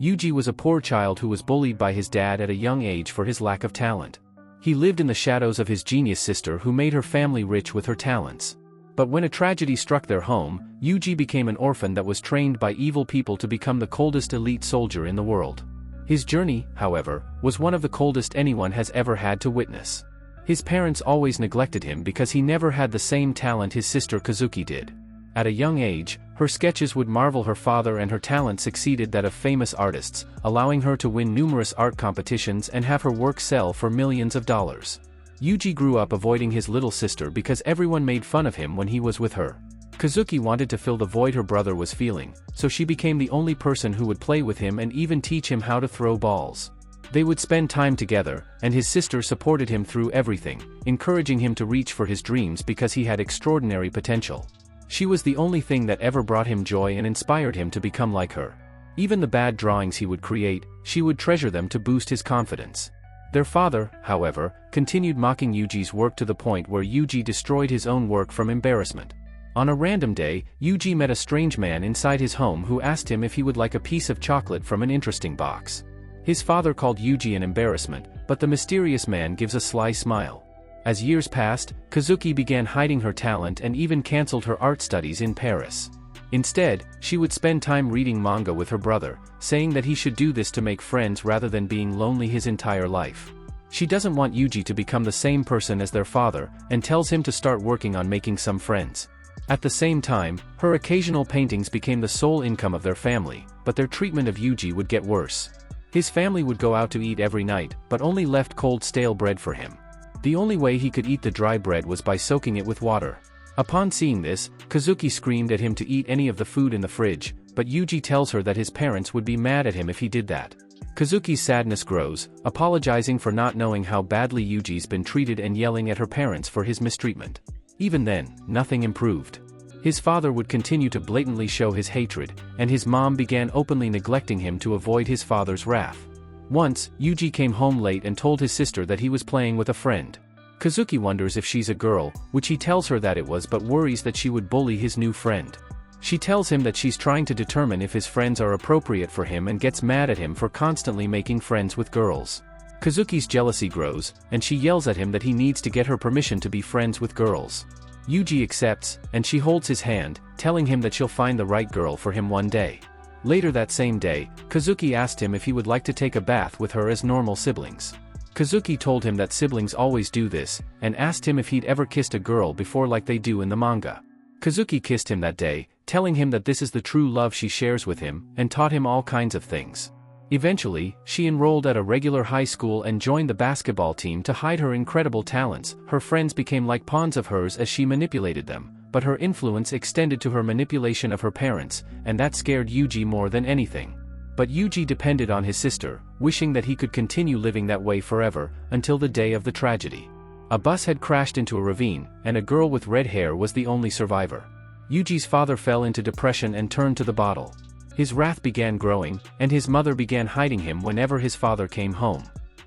Yuji was a poor child who was bullied by his dad at a young age for his lack of talent. He lived in the shadows of his genius sister who made her family rich with her talents. But when a tragedy struck their home, Yuji became an orphan that was trained by evil people to become the coldest elite soldier in the world. His journey, however, was one of the coldest anyone has ever had to witness. His parents always neglected him because he never had the same talent his sister Kazuki did. At a young age, her sketches would marvel her father and her talent succeeded that of famous artists, allowing her to win numerous art competitions and have her work sell for millions of dollars. Yuji grew up avoiding his little sister because everyone made fun of him when he was with her. Kazuki wanted to fill the void her brother was feeling, so she became the only person who would play with him and even teach him how to throw balls. They would spend time together, and his sister supported him through everything, encouraging him to reach for his dreams because he had extraordinary potential. She was the only thing that ever brought him joy and inspired him to become like her. Even the bad drawings he would create, she would treasure them to boost his confidence. Their father, however, continued mocking Yuji's work to the point where Yuji destroyed his own work from embarrassment. On a random day, Yuji met a strange man inside his home who asked him if he would like a piece of chocolate from an interesting box. His father called Yuji an embarrassment, but the mysterious man gives a sly smile. As years passed, Kazuki began hiding her talent and even cancelled her art studies in Paris. Instead, she would spend time reading manga with her brother, saying that he should do this to make friends rather than being lonely his entire life. She doesn't want Yuji to become the same person as their father, and tells him to start working on making some friends. At the same time, her occasional paintings became the sole income of their family, but their treatment of Yuji would get worse. His family would go out to eat every night, but only left cold stale bread for him. The only way he could eat the dry bread was by soaking it with water. Upon seeing this, Kazuki screamed at him to eat any of the food in the fridge, but Yuji tells her that his parents would be mad at him if he did that. Kazuki's sadness grows, apologizing for not knowing how badly Yuji's been treated and yelling at her parents for his mistreatment. Even then, nothing improved. His father would continue to blatantly show his hatred, and his mom began openly neglecting him to avoid his father's wrath. Once, Yuji came home late and told his sister that he was playing with a friend. Kazuki wonders if she's a girl, which he tells her that it was, but worries that she would bully his new friend. She tells him that she's trying to determine if his friends are appropriate for him and gets mad at him for constantly making friends with girls. Kazuki's jealousy grows, and she yells at him that he needs to get her permission to be friends with girls. Yuji accepts, and she holds his hand, telling him that she'll find the right girl for him one day. Later that same day, Kazuki asked him if he would like to take a bath with her as normal siblings. Kazuki told him that siblings always do this, and asked him if he'd ever kissed a girl before like they do in the manga. Kazuki kissed him that day, telling him that this is the true love she shares with him, and taught him all kinds of things. Eventually, she enrolled at a regular high school and joined the basketball team to hide her incredible talents. Her friends became like pawns of hers as she manipulated them, but her influence extended to her manipulation of her parents, and that scared Yuji more than anything. But Yuji depended on his sister, wishing that he could continue living that way forever, until the day of the tragedy. A bus had crashed into a ravine, and a girl with red hair was the only survivor. Yuji's father fell into depression and turned to the bottle. His wrath began growing, and his mother began hiding him whenever his father came home.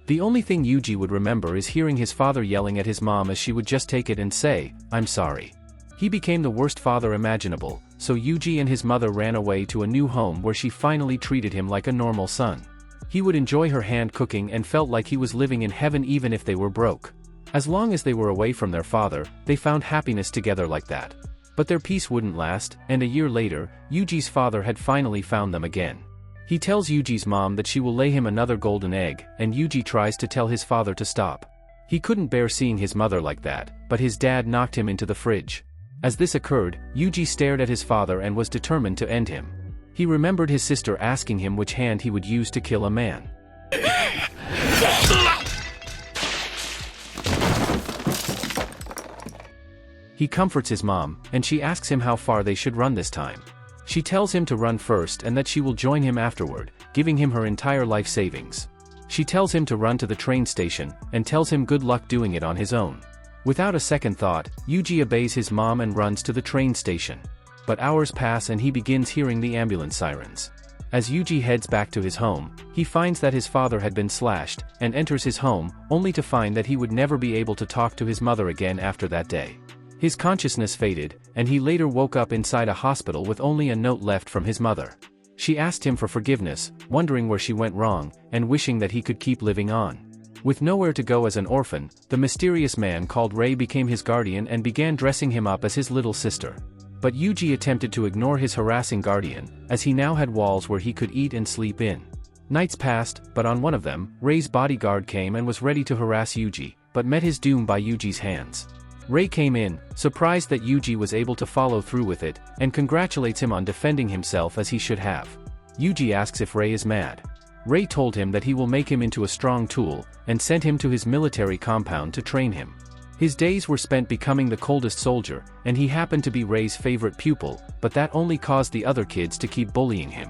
The only thing Yuji would remember is hearing his father yelling at his mom as she would just take it and say, "I'm sorry." He became the worst father imaginable, so Yuji and his mother ran away to a new home where she finally treated him like a normal son. He would enjoy her hand cooking and felt like he was living in heaven even if they were broke. As long as they were away from their father, they found happiness together like that. But their peace wouldn't last, and a year later, Yuji's father had finally found them again. He tells Yuji's mom that she will lay him another golden egg, and Yuji tries to tell his father to stop. He couldn't bear seeing his mother like that, but his dad knocked him into the fridge. As this occurred, Yuji stared at his father and was determined to end him. He remembered his sister asking him which hand he would use to kill a man. He comforts his mom, and she asks him how far they should run this time. She tells him to run first and that she will join him afterward, giving him her entire life savings. She tells him to run to the train station, and tells him good luck doing it on his own. Without a second thought, Yuji obeys his mom and runs to the train station. But hours pass and he begins hearing the ambulance sirens. As Yuji heads back to his home, he finds that his father had been slashed, and enters his home, only to find that he would never be able to talk to his mother again after that day. His consciousness faded, and he later woke up inside a hospital with only a note left from his mother. She asked him for forgiveness, wondering where she went wrong, and wishing that he could keep living on. With nowhere to go as an orphan, the mysterious man called Rei became his guardian and began dressing him up as his little sister. But Yuji attempted to ignore his harassing guardian, as he now had walls where he could eat and sleep in. Nights passed, but on one of them, Rei's bodyguard came and was ready to harass Yuji, but met his doom by Yuji's hands. Rei came in, surprised that Yuji was able to follow through with it, and congratulates him on defending himself as he should have. Yuji asks if Rei is mad. Rei told him that he will make him into a strong tool, and sent him to his military compound to train him. His days were spent becoming the coldest soldier, and he happened to be Rei's favorite pupil, but that only caused the other kids to keep bullying him.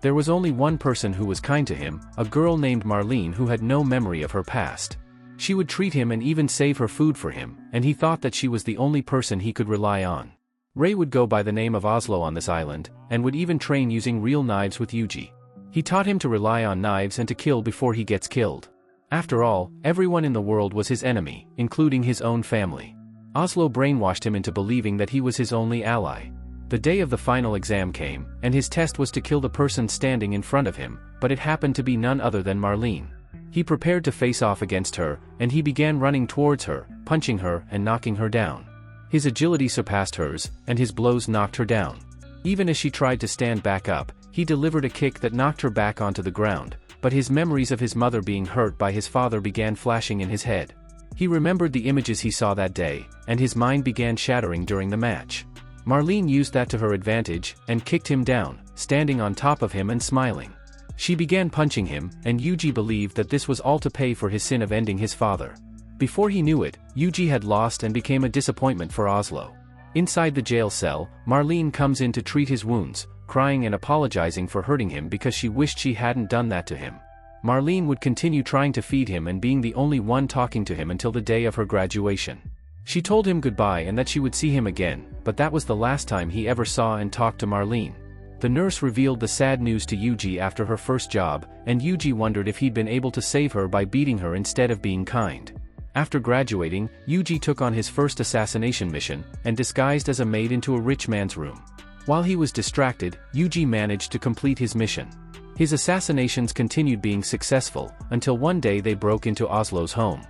There was only one person who was kind to him, a girl named Marlene who had no memory of her past. She would treat him and even save her food for him, and he thought that she was the only person he could rely on. Rei would go by the name of Oslo on this island, and would even train using real knives with Yuji. He taught him to rely on knives and to kill before he gets killed. After all, everyone in the world was his enemy, including his own family. Oslo brainwashed him into believing that he was his only ally. The day of the final exam came, and his test was to kill the person standing in front of him, but it happened to be none other than Marlene. He prepared to face off against her, and he began running towards her, punching her and knocking her down. His agility surpassed hers, and his blows knocked her down. Even as she tried to stand back up, he delivered a kick that knocked her back onto the ground, but his memories of his mother being hurt by his father began flashing in his head. He remembered the images he saw that day, and his mind began shattering during the match. Marlene used that to her advantage, and kicked him down, standing on top of him and smiling. She began punching him, and Yuji believed that this was all to pay for his sin of ending his father. Before he knew it, Yuji had lost and became a disappointment for Oslo. Inside the jail cell, Marlene comes in to treat his wounds, crying and apologizing for hurting him because she wished she hadn't done that to him. Marlene would continue trying to feed him and being the only one talking to him until the day of her graduation. She told him goodbye and that she would see him again, but that was the last time he ever saw and talked to Marlene. The nurse revealed the sad news to Yuji after her first job, and Yuji wondered if he'd been able to save her by beating her instead of being kind. After graduating, Yuji took on his first assassination mission, and disguised as a maid into a rich man's room. While he was distracted, Yuji managed to complete his mission. His assassinations continued being successful, until one day they broke into Oslo's home.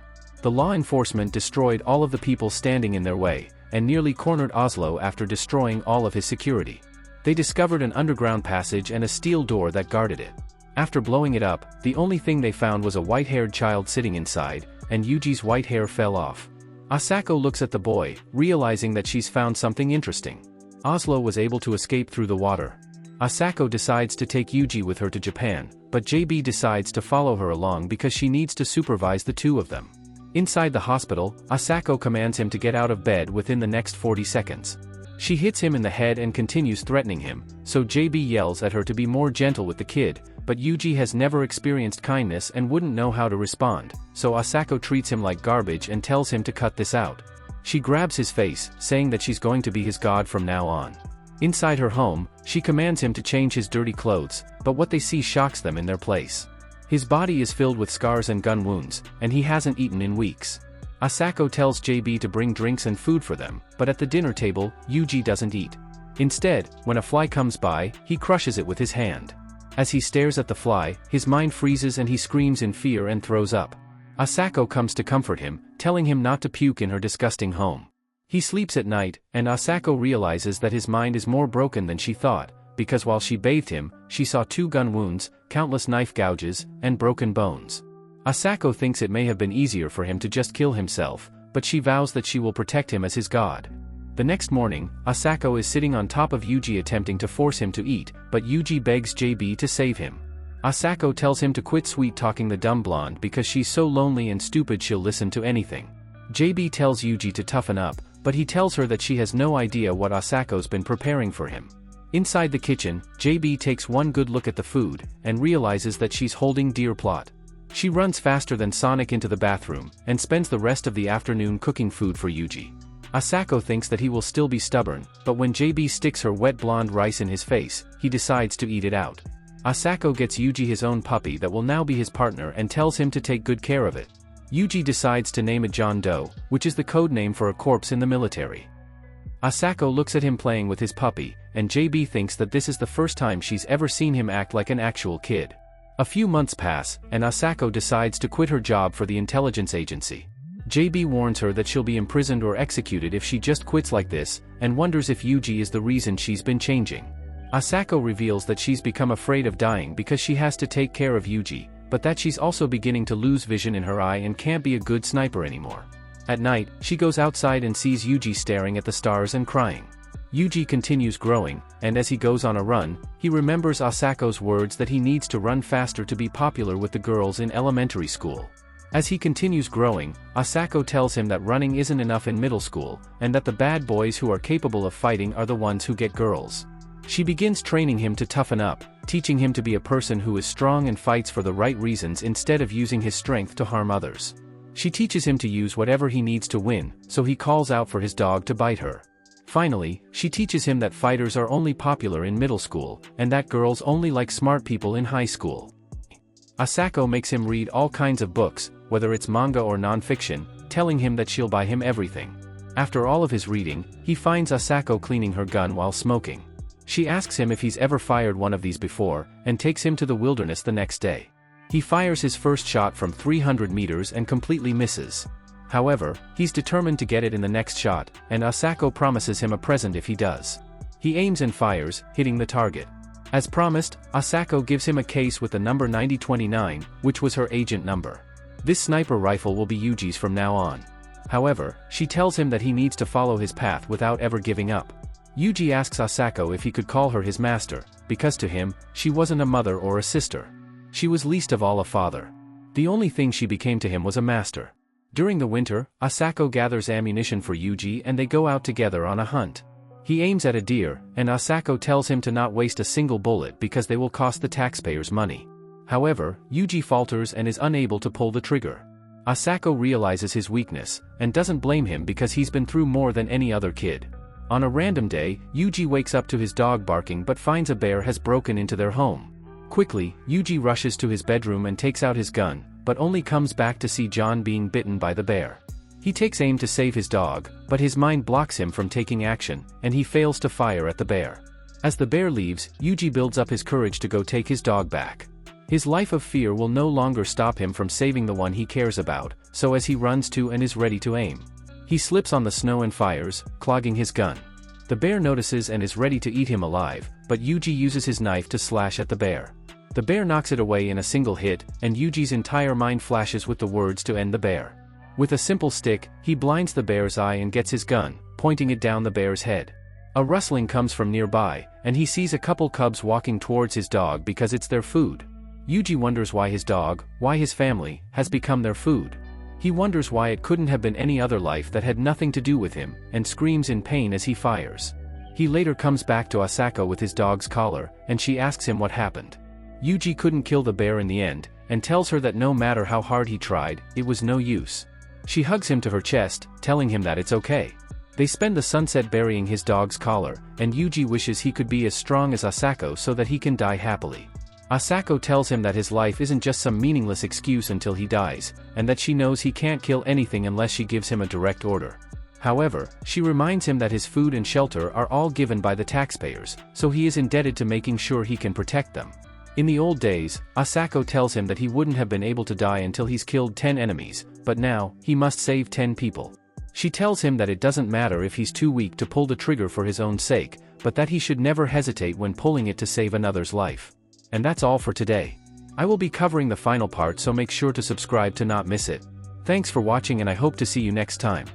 The law enforcement destroyed all of the people standing in their way, and nearly cornered Oslo after destroying all of his security. They discovered an underground passage and a steel door that guarded it. After blowing it up, the only thing they found was a white-haired child sitting inside, and Yuji's white hair fell off. Asako looks at the boy, realizing that she's found something interesting. Oslo was able to escape through the water. Asako decides to take Yuji with her to Japan, but JB decides to follow her along because she needs to supervise the two of them. Inside the hospital, Asako commands him to get out of bed within the next 40 seconds. She hits him in the head and continues threatening him, so JB yells at her to be more gentle with the kid, but Yuji has never experienced kindness and wouldn't know how to respond, so Asako treats him like garbage and tells him to cut this out. She grabs his face, saying that she's going to be his god from now on. Inside her home, she commands him to change his dirty clothes, but what they see shocks them in their place. His body is filled with scars and gun wounds, and he hasn't eaten in weeks. Asako tells JB to bring drinks and food for them, but at the dinner table, Yuji doesn't eat. Instead, when a fly comes by, he crushes it with his hand. As he stares at the fly, his mind freezes and he screams in fear and throws up. Asako comes to comfort him, telling him not to puke in her disgusting home. He sleeps at night, and Asako realizes that his mind is more broken than she thought, because while she bathed him, she saw 2 gun wounds, countless knife gouges, and broken bones. Asako thinks it may have been easier for him to just kill himself, but she vows that she will protect him as his god. The next morning, Asako is sitting on top of Yuji attempting to force him to eat, but Yuji begs JB to save him. Asako tells him to quit sweet-talking the dumb blonde because she's so lonely and stupid she'll listen to anything. JB tells Yuji to toughen up, but he tells her that she has no idea what Asako's been preparing for him. Inside the kitchen, JB takes one good look at the food, and realizes that she's holding deer plot. She runs faster than Sonic into the bathroom, and spends the rest of the afternoon cooking food for Yuji. Asako thinks that he will still be stubborn, but when JB sticks her wet blonde rice in his face, he decides to eat it out. Asako gets Yuji his own puppy that will now be his partner and tells him to take good care of it. Yuji decides to name it John Doe, which is the code name for a corpse in the military. Asako looks at him playing with his puppy, and JB thinks that this is the first time she's ever seen him act like an actual kid. A few months pass, and Asako decides to quit her job for the intelligence agency. JB warns her that she'll be imprisoned or executed if she just quits like this, and wonders if Yuji is the reason she's been changing. Asako reveals that she's become afraid of dying because she has to take care of Yuji, but that she's also beginning to lose vision in her eye and can't be a good sniper anymore. At night, she goes outside and sees Yuji staring at the stars and crying. Yuji continues growing, and as he goes on a run, he remembers Asako's words that he needs to run faster to be popular with the girls in elementary school. As he continues growing, Asako tells him that running isn't enough in middle school, and that the bad boys who are capable of fighting are the ones who get girls. She begins training him to toughen up, teaching him to be a person who is strong and fights for the right reasons instead of using his strength to harm others. She teaches him to use whatever he needs to win, so he calls out for his dog to bite her. Finally, she teaches him that fighters are only popular in middle school, and that girls only like smart people in high school. Asako makes him read all kinds of books, whether it's manga or non-fiction, telling him that she'll buy him everything. After all of his reading, he finds Asako cleaning her gun while smoking. She asks him if he's ever fired one of these before, and takes him to the wilderness the next day. He fires his first shot from 300 meters and completely misses. However, he's determined to get it in the next shot, and Asako promises him a present if he does. He aims and fires, hitting the target. As promised, Asako gives him a case with the number 9029, which was her agent number. This sniper rifle will be Yuji's from now on. However, she tells him that he needs to follow his path without ever giving up. Yuji asks Asako if he could call her his master, because to him, she wasn't a mother or a sister. She was least of all a father. The only thing she became to him was a master. During the winter, Asako gathers ammunition for Yuji and they go out together on a hunt. He aims at a deer, and Asako tells him to not waste a single bullet because they will cost the taxpayers money. However, Yuji falters and is unable to pull the trigger. Asako realizes his weakness, and doesn't blame him because he's been through more than any other kid. On a random day, Yuji wakes up to his dog barking but finds a bear has broken into their home. Quickly, Yuji rushes to his bedroom and takes out his gun, but only comes back to see John being bitten by the bear. He takes aim to save his dog, but his mind blocks him from taking action, and he fails to fire at the bear. As the bear leaves, Yuji builds up his courage to go take his dog back. His life of fear will no longer stop him from saving the one he cares about, so as he runs to and is ready to aim, he slips on the snow and fires, clogging his gun. The bear notices and is ready to eat him alive, but Yuji uses his knife to slash at the bear. The bear knocks it away in a single hit, and Yuji's entire mind flashes with the words to end the bear. With a simple stick, he blinds the bear's eye and gets his gun, pointing it down the bear's head. A rustling comes from nearby, and he sees a couple cubs walking towards his dog because it's their food. Yuji wonders why his dog, why his family, has become their food. He wonders why it couldn't have been any other life that had nothing to do with him, and screams in pain as he fires. He later comes back to Asako with his dog's collar, and she asks him what happened. Yuji couldn't kill the bear in the end, and tells her that no matter how hard he tried, it was no use. She hugs him to her chest, telling him that it's okay. They spend the sunset burying his dog's collar, and Yuji wishes he could be as strong as Asako so that he can die happily. Asako tells him that his life isn't just some meaningless excuse until he dies, and that she knows he can't kill anything unless she gives him a direct order. However, she reminds him that his food and shelter are all given by the taxpayers, so he is indebted to making sure he can protect them. In the old days, Asako tells him that he wouldn't have been able to die until he's killed 10 enemies, but now, he must save 10 people. She tells him that it doesn't matter if he's too weak to pull the trigger for his own sake, but that he should never hesitate when pulling it to save another's life. And that's all for today. I will be covering the final part, so make sure to subscribe to not miss it. Thanks for watching and I hope to see you next time.